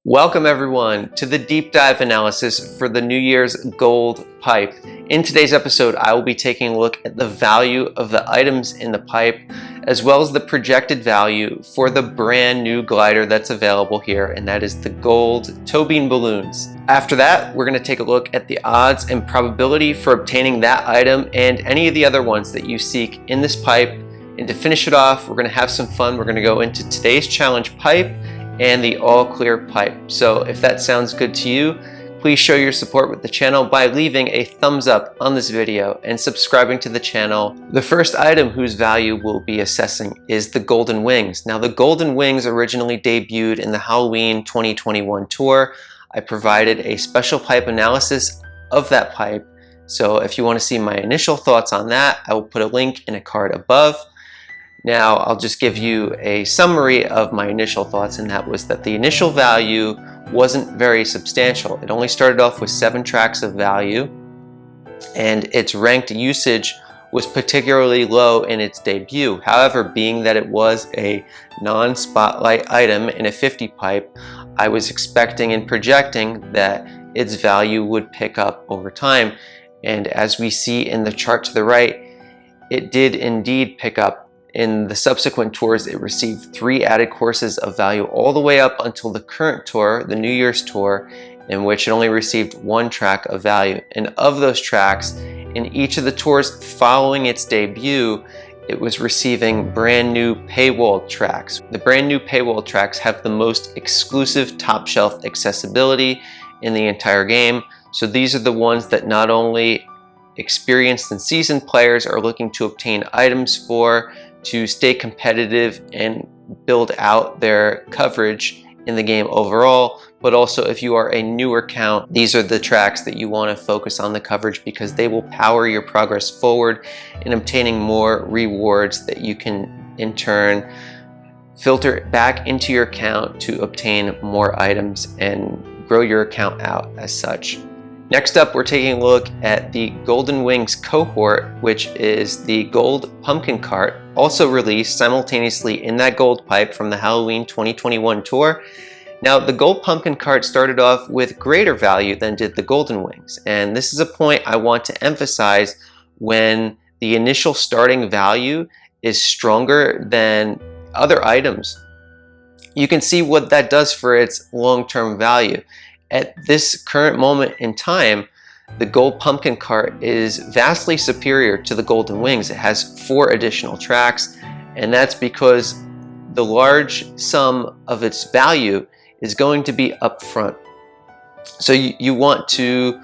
Welcome everyone to the deep dive analysis for the New Year's gold pipe. In today's episode, I will be taking a look at the value of the items in the pipe, as well as the projected value for the brand new glider that's available here, and that is the gold toe beam balloons. After that, we're going to take a look at the odds and probability for obtaining that item and any of the other ones that you seek in this pipe. And to finish it off, we're going to have some fun. We're going to go into today's challenge pipe and the all clear pipe. So if that sounds good to you, please show your support with the channel by leaving a thumbs up on this video and subscribing to the channel. The first item whose value we'll be assessing is the Golden Wings. Now the Golden Wings originally debuted in the Halloween 2021 tour. I provided a special pipe analysis of that pipe. So if you want to see my initial thoughts on that, I will put a link in a card above. Now I'll just give you a summary of my initial thoughts, and that was that the initial value wasn't very substantial. It only started off with 7 tracks of value, and its ranked usage was particularly low in its debut. However, being that it was a non-spotlight item in a 50 pipe, I was expecting and projecting that its value would pick up over time. And as we see in the chart to the right, it did indeed pick up. In the subsequent tours, it received 3 added courses of value all the way up until the current tour, the New Year's tour, in which it only received 1 track of value. And of those tracks, in each of the tours following its debut, it was receiving brand new paywall tracks. The brand new paywall tracks have the most exclusive top shelf accessibility in the entire game. So these are the ones that not only experienced and seasoned players are looking to obtain items for, to stay competitive and build out their coverage in the game overall, but also if you are a newer account, these are the tracks that you want to focus on the coverage, because they will power your progress forward in obtaining more rewards that you can in turn filter back into your account to obtain more items and grow your account out as such. Next up, we're taking a look at the Golden Wings cohort, which is the gold pumpkin cart, also released simultaneously in that gold pipe from the Halloween 2021 tour. Now, the gold pumpkin cart started off with greater value than did the Golden Wings, and this is a point I want to emphasize. When the initial starting value is stronger than other items, you can see what that does for its long-term value. At this current moment in time, the gold pumpkin cart is vastly superior to the Golden Wings. It has 4 additional tracks, and that's because the large sum of its value is going to be upfront. So you want to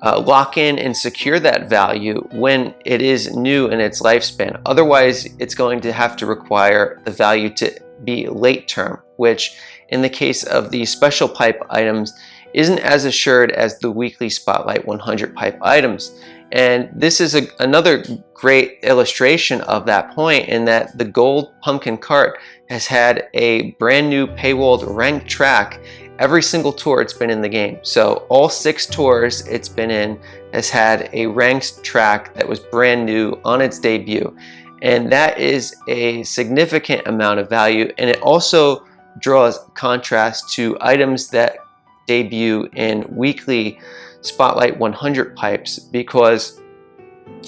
lock in and secure that value when it is new in its lifespan. Otherwise, it's going to have to require the value to be late term, which in the case of the special pipe items isn't as assured as the weekly Spotlight 100 pipe items. And this is another great illustration of that point, in that the gold pumpkin cart has had a brand new paywalled ranked track every single tour it's been in the game. So all 6 tours it's been in has had a ranked track that was brand new on its debut. And that is a significant amount of value, and it also draws contrast to items that debut in weekly Spotlight 100 pipes, because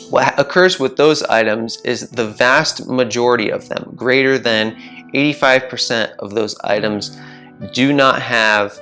what occurs with those items is the vast majority of them, greater than 85% of those items, do not have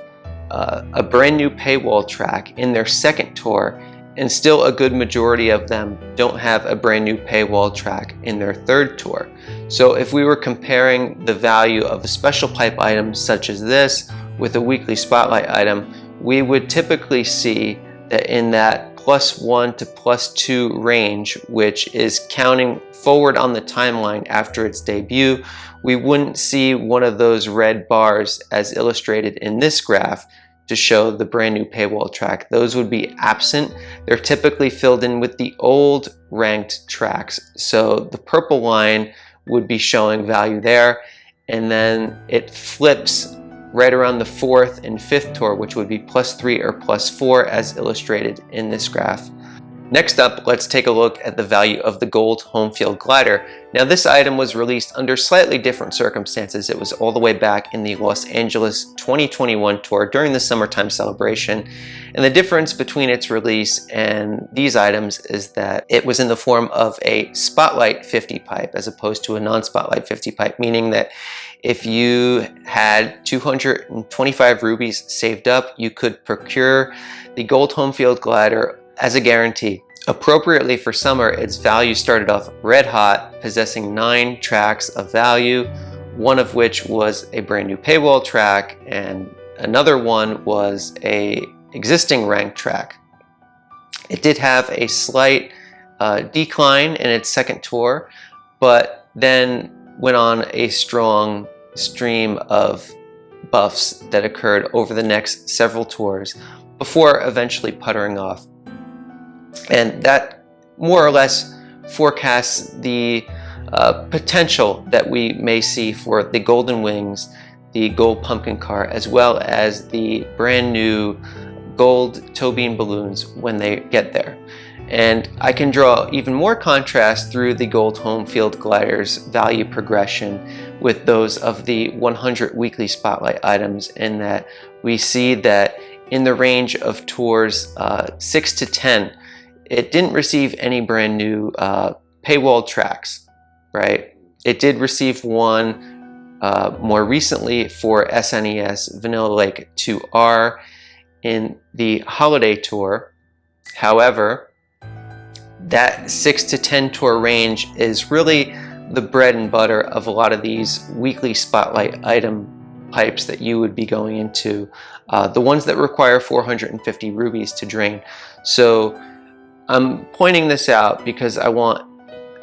a brand new paywall track in their second tour, and still a good majority of them don't have a brand new paywall track in their third tour. So if we were comparing the value of a special pipe item such as this with a weekly Spotlight item, we would typically see that in that +1 to +2 range, which is counting forward on the timeline after its debut, we wouldn't see one of those red bars as illustrated in this graph to show the brand new paywall track. Those would be absent. They're typically filled in with the old ranked tracks. So the purple line would be showing value there, and then it flips right around the 4th and 5th tour, which would be +3 or +4 as illustrated in this graph. Next up, let's take a look at the value of the Gold Home Field Glider. Now, this item was released under slightly different circumstances. It was all the way back in the Los Angeles 2021 tour during the summertime celebration. And the difference between its release and these items is that it was in the form of a Spotlight 50 pipe as opposed to a non-Spotlight 50 pipe, meaning that if you had 225 rubies saved up, you could procure the Gold Home Field Glider as a guarantee. Appropriately for summer, its value started off red hot, possessing 9 tracks of value, one of which was a brand new paywall track, and another one was a existing ranked track. It did have a slight decline in its second tour, but then went on a strong stream of buffs that occurred over the next several tours before eventually puttering off. And that more or less forecasts the potential that we may see for the Golden Wings, the Gold Pumpkin Cart, as well as the brand new Gold Toe Bean Balloons when they get there. And I can draw even more contrast through the Gold Home Field Glider's value progression with those of the 100 weekly spotlight items, in that we see that in the range of tours 6 to 10, it didn't receive any brand new paywall tracks, right? It did receive one more recently for SNES Vanilla Lake 2R in the Holiday Tour. However, that 6 to 10 tour range is really the bread and butter of a lot of these weekly spotlight item pipes that you would be going into, the ones that require 450 rubies to drain. So I'm pointing this out because I want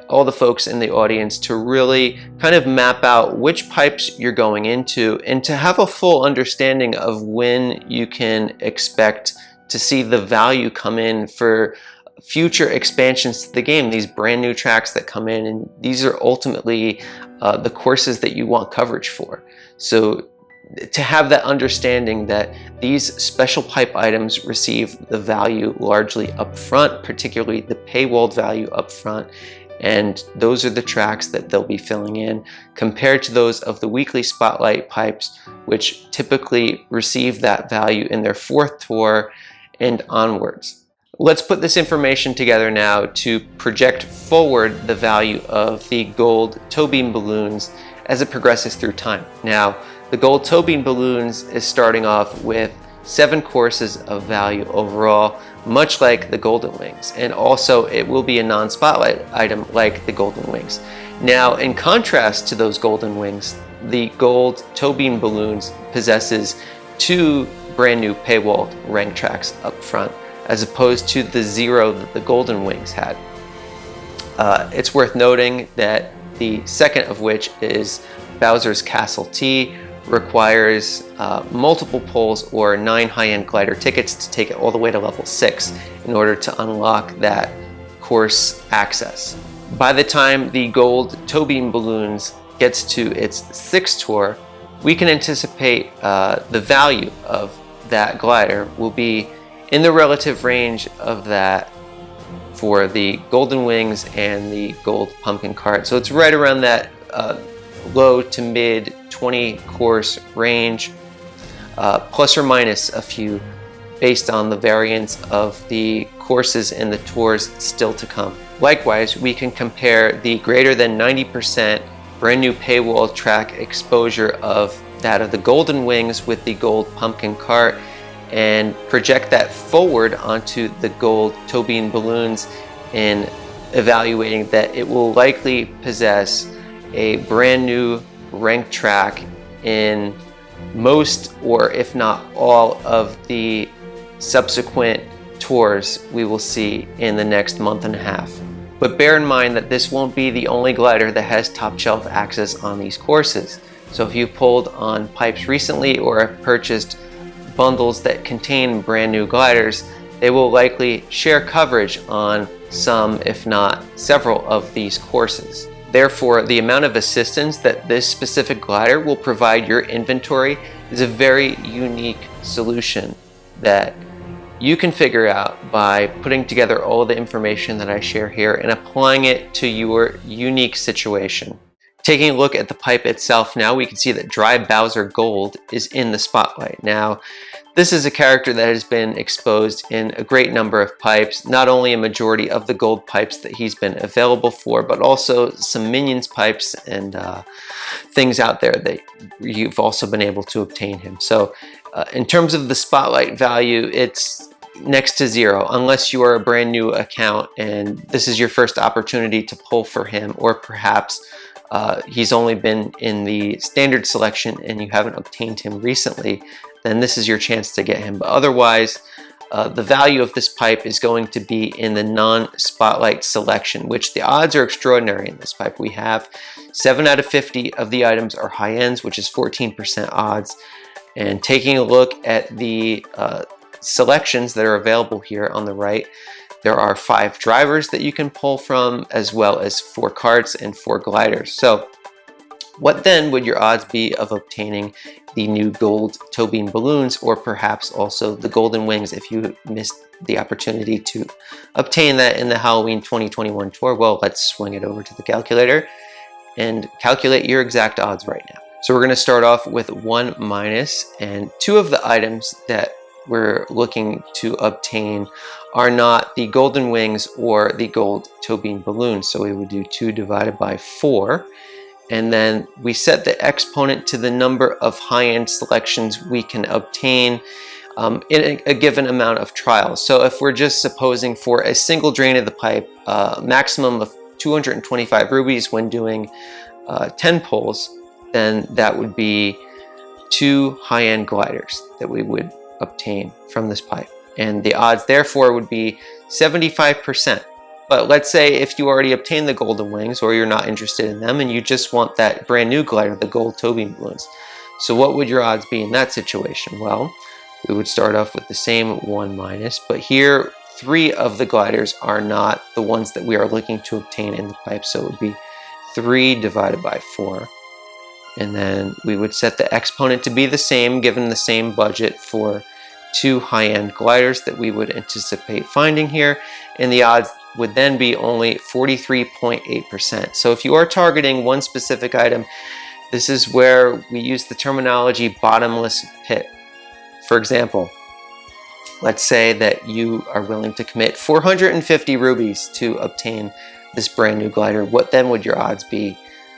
all the folks in the audience to really kind of map out which pipes you're going into and to have a full understanding of when you can expect to see the value come in for future expansions to the game, these brand new tracks that come in, and these are ultimately the courses that you want coverage for. So to have that understanding that these special pipe items receive the value largely up front, particularly the paywalled value up front, and those are the tracks that they'll be filling in compared to those of the weekly spotlight pipes, which typically receive that value in their 4th tour and onwards. Let's put this information together now to project forward the value of the Gold Toe Bean Balloons as it progresses through time. Now, the Gold Toe Bean Balloons is starting off with 7 courses of value overall, much like the Golden Wings, and also it will be a non-spotlight item like the Golden Wings. Now, in contrast to those Golden Wings, the Gold Toe Bean Balloons possesses 2 brand new paywall rank tracks up front, as opposed to the 0 that the Golden Wings had. It's worth noting that the second of which is Bowser's Castle T requires multiple pulls or 9 high-end glider tickets to take it all the way to level 6 in order to unlock that course access. By the time the Gold Toe Bean Balloons gets to its 6th tour, we can anticipate the value of that glider will be in the relative range of that for the Golden Wings and the Gold Pumpkin Cart. So it's right around that low to mid 20 course range, plus or minus a few based on the variance of the courses and the tours still to come. Likewise, we can compare the greater than 90% brand new paywall track exposure of that of the Golden Wings with the Gold Pumpkin Cart and project that forward onto the Gold Toe Bean Balloons in evaluating that it will likely possess a brand new ranked track in most, or if not all, of the subsequent tours we will see in the next month and a half. But bear in mind that this won't be the only glider that has top shelf access on these courses. So if you've pulled on pipes recently or have purchased bundles that contain brand new gliders, they will likely share coverage on some, if not several, of these courses. Therefore, the amount of assistance that this specific glider will provide your inventory is a very unique solution that you can figure out by putting together all the information that I share here and applying it to your unique situation. Taking a look at the pipe itself now, we can see that Dry Bowser Gold is in the spotlight. Now, this is a character that has been exposed in a great number of pipes, not only a majority of the gold pipes that he's been available for, but also some minions pipes and things out there that you've also been able to obtain him. So in terms of the spotlight value, it's next to zero unless you are a brand new account and this is your first opportunity to pull for him, or perhaps he's only been in the standard selection and you haven't obtained him recently, then this is your chance to get him. But otherwise, the value of this pipe is going to be in the non-spotlight selection, which the odds are extraordinary in this pipe. We have 7 out of 50 of the items are high ends, which is 14% odds. And taking a look at the selections that are available here on the right, there are 5 drivers that you can pull from, as well as 4 karts and 4 gliders. So what then would your odds be of obtaining the new gold toe beam balloons, or perhaps also the golden wings if you missed the opportunity to obtain that in the Halloween 2021 tour? Well, let's swing it over to the calculator and calculate your exact odds right now. So we're going to start off with 1 minus, and 2 of the items that we're looking to obtain are not the golden wings or the gold toe beam balloons. So we would do 2 divided by 4. And then we set the exponent to the number of high-end selections we can obtain in a given amount of trials. So if we're just supposing for a single drain of the pipe, maximum of 225 rubies when doing 10 pulls, then that would be 2 high-end gliders that we would obtain from this pipe. And the odds therefore would be 75%. But let's say if you already obtained the golden wings, or you're not interested in them and you just want that brand new glider, the gold toe beam balloons. So what would your odds be in that situation? Well, we would start off with the same 1 minus, but here 3 of the gliders are not the ones that we are looking to obtain in the pipe. So it would be 3 divided by 4. And then we would set the exponent to be the same, given the same budget for 2 high-end gliders that we would anticipate finding here. And the odds would then be only 43.8%. So if you are targeting one specific item, this is where we use the terminology bottomless pit. For example, let's say that you are willing to commit 450 rubies to obtain this brand new glider. What then would your odds be?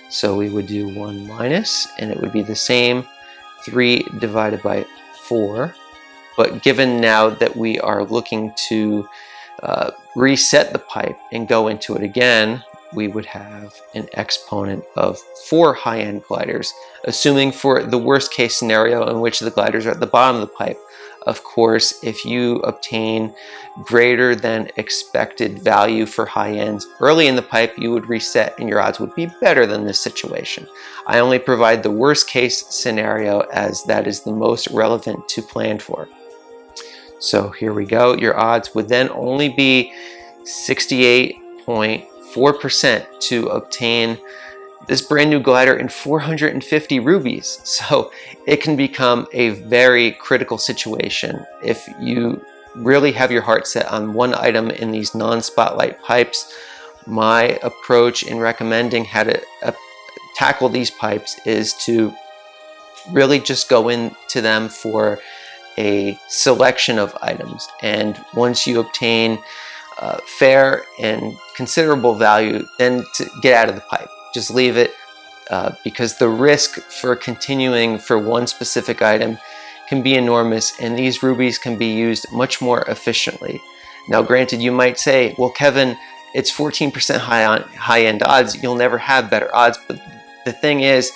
So we would do 1 minus, and it would be the same, 3 divided by 4. But given now that we are looking to reset the pipe and go into it again, we would have an exponent of 4 high-end gliders, assuming for the worst case scenario in which the gliders are at the bottom of the pipe. Of course, if you obtain greater than expected value for high ends early in the pipe, you would reset and your odds would be better than this situation. I only provide the worst case scenario as that is the most relevant to plan for. So here we go. Your odds would then only be 68.4% to obtain this brand new glider in 450 rubies. So it can become a very critical situation if you really have your heart set on one item in these non-spotlight pipes. My approach in recommending how to tackle these pipes is to really just go into them for a selection of items, and once you obtain fair and considerable value, then to get out of the pipe. Just leave it, because the risk for continuing for one specific item can be enormous, and these rubies can be used much more efficiently. Now granted, you might say, well Kevin, it's 14% high-end odds, you'll never have better odds, but the thing is,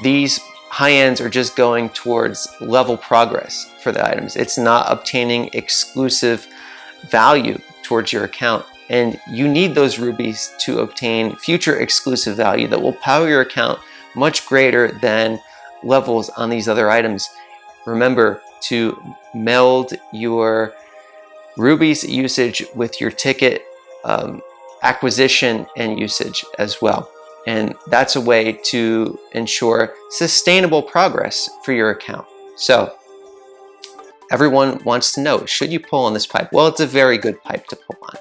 these high ends are just going towards level progress for the items. It's not obtaining exclusive value towards your account. And you need those rubies to obtain future exclusive value that will power your account much greater than levels on these other items. Remember to meld your rubies usage with your ticket acquisition and usage as well. And that's a way to ensure sustainable progress for your account. So Everyone wants to know, should you pull on this pipe? Well, it's a very good pipe to pull on.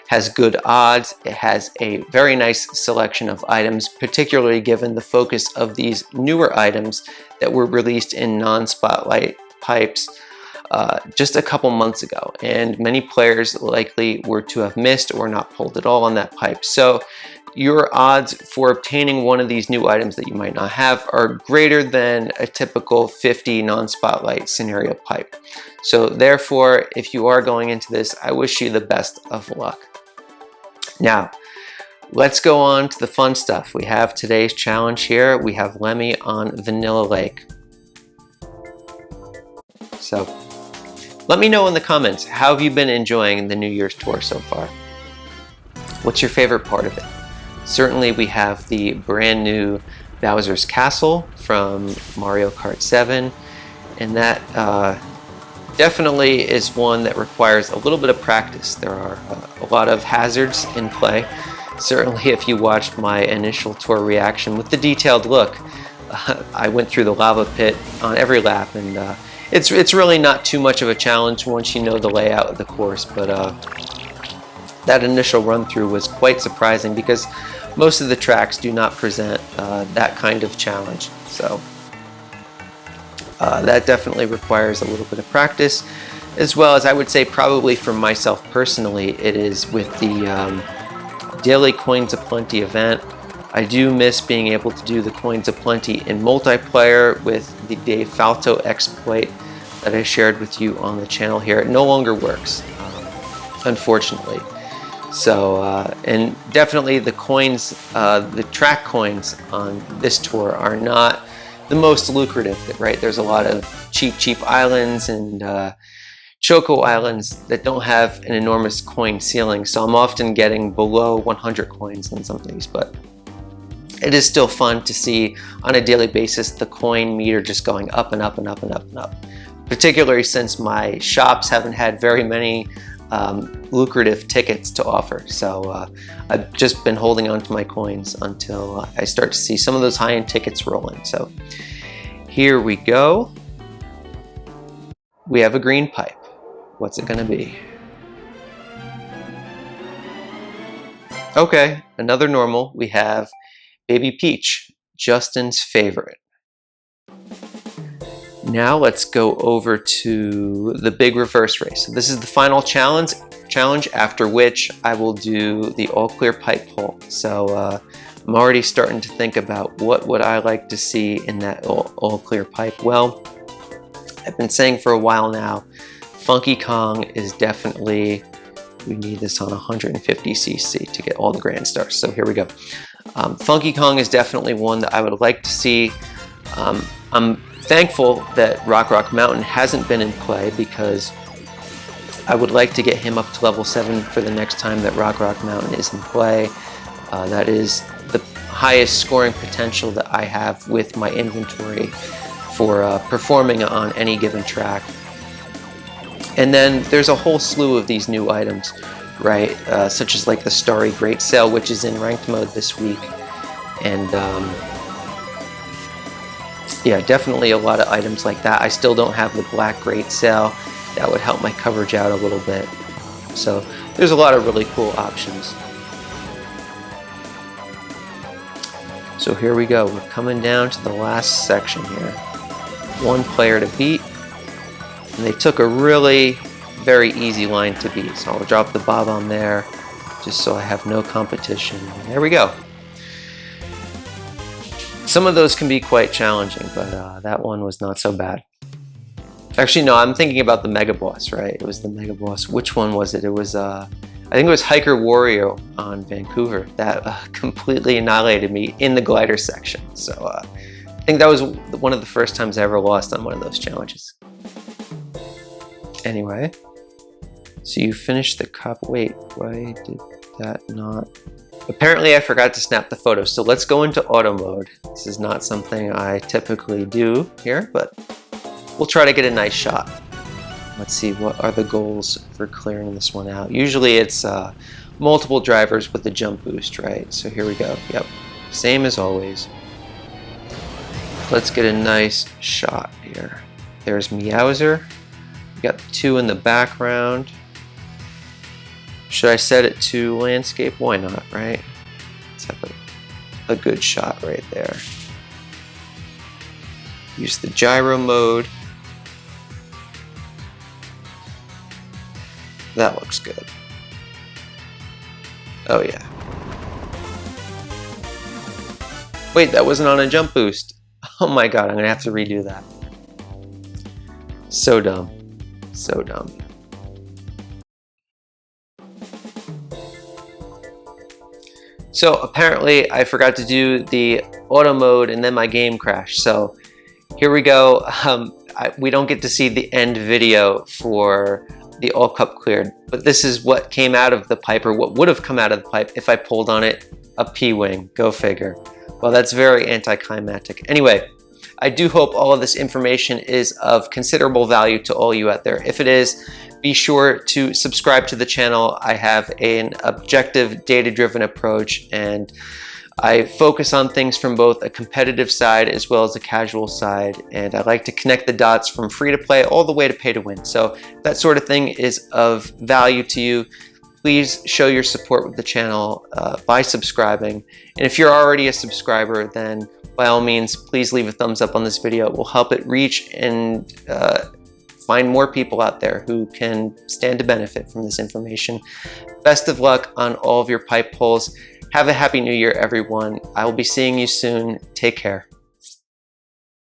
Has good odds. It has a very nice selection of items, particularly given the focus of these newer items that were released in non-spotlight pipes just a couple months ago. And many players likely were to have missed or not pulled at all on that pipe. So your odds for obtaining one of these new items that you might not have are greater than a typical 50 non-spotlight scenario pipe. So therefore, if you are going into this, I wish you the best of luck. Now, let's go on to the fun stuff. We have today's challenge here. We have Lemmy on Vanilla Lake. So let me know in the comments, how have you been enjoying the New Year's tour so far? What's your favorite part of it? Certainly we have the brand new Bowser's Castle from Mario Kart 7, and that definitely is one that requires a little bit of practice. There are a lot of hazards in play. Certainly if you watched my initial tour reaction with the detailed look, I went through the lava pit on every lap, and it's really not too much of a challenge once you know the layout of the course, but that initial run through was quite surprising because most of the tracks do not present that kind of challenge. So that definitely requires a little bit of practice, as well as I would say probably for myself personally, it is with the daily Coins of Plenty event. I do miss being able to do the Coins of Plenty in multiplayer with the Dave Falto exploit that I shared with you on the channel here. It no longer works, unfortunately. So, and definitely the coins, the track coins on this tour are not the most lucrative, right? There's a lot of cheap islands and Choco Islands that don't have an enormous coin ceiling. So I'm often getting below 100 coins on some of these, but it is still fun to see on a daily basis the coin meter just going up and up and up and up and up. Particularly since my shops haven't had very many lucrative tickets to offer. So I've just been holding on to my coins until I start to see some of those high-end tickets roll in. So here we go. We have a green pipe. What's it gonna be? Okay, another normal. We have Baby Peach, Justin's favorite. Now let's go over to the big reverse race. So this is the final challenge, after which I will do the all clear pipe pull. So I'm already starting to think about what would I like to see in that all clear pipe. Well, I've been saying for a while now, Funky Kong is definitely, we need this on 150cc to get all the grand stars. So here we go. Funky Kong is definitely one that I would like to see. I'm thankful that Rock Mountain hasn't been in play because I would like to get him up to level 7 for the next time that Rock Mountain is in play. That is the highest scoring potential that I have with my inventory for performing on any given track. And then there's a whole slew of these new items, right? Such as like the Starry Great Sale, which is in ranked mode this week. And yeah, definitely a lot of items like that. I still don't have the Black Great Sale. That would help my coverage out a little bit. So there's a lot of really cool options. So here we go. We're coming down to the last section here. One player to beat. And they took a really very easy line to beat. So I'll drop the bob on there just so I have no competition. There we go. Some of those can be quite challenging, but that one was not so bad. Actually, no, I'm thinking about the Mega Boss, right? It was the Mega Boss. Which one was it? It was, I think it was Hiker Warrior on Vancouver that completely annihilated me in the glider section. So I think that was one of the first times I ever lost on one of those challenges. Anyway, so you finished the cup. Wait, why did that not? Apparently I forgot to snap the photo, so let's go into auto mode. This is not something I typically do here, but we'll try to get a nice shot. Let's see, what are the goals for clearing this one out? Usually it's multiple drivers with the jump boost, right? So here we go. Yep, same as always. Let's get a nice shot here. There's Meowser. You got the 2 in the background. Should I set it to landscape? Why not, right? Let's have a good shot right there. Use the gyro mode. That looks good. Oh yeah. Wait, that wasn't on a jump boost. Oh my god, I'm gonna have to redo that. So dumb. So dumb. So apparently I forgot to do the auto mode and then my game crashed. So here we go. We don't get to see the end video for the all cup cleared, but this is what came out of the pipe, or what would have come out of the pipe if I pulled on it a P-wing. Go figure. Well, that's very anticlimactic. Anyway, I do hope all of this information is of considerable value to all you out there. If it is, be sure to subscribe to the channel. I have an objective, data-driven approach, and I focus on things from both a competitive side as well as a casual side, and I like to connect the dots from free to play all the way to pay to win. So if that sort of thing is of value to you, please show your support with the channel by subscribing. And if you're already a subscriber, then by all means, please leave a thumbs up on this video. It will help it reach and find more people out there who can stand to benefit from this information. Best of luck on all of your pipe pulls. Have a happy new year, everyone. I will be seeing you soon. Take care.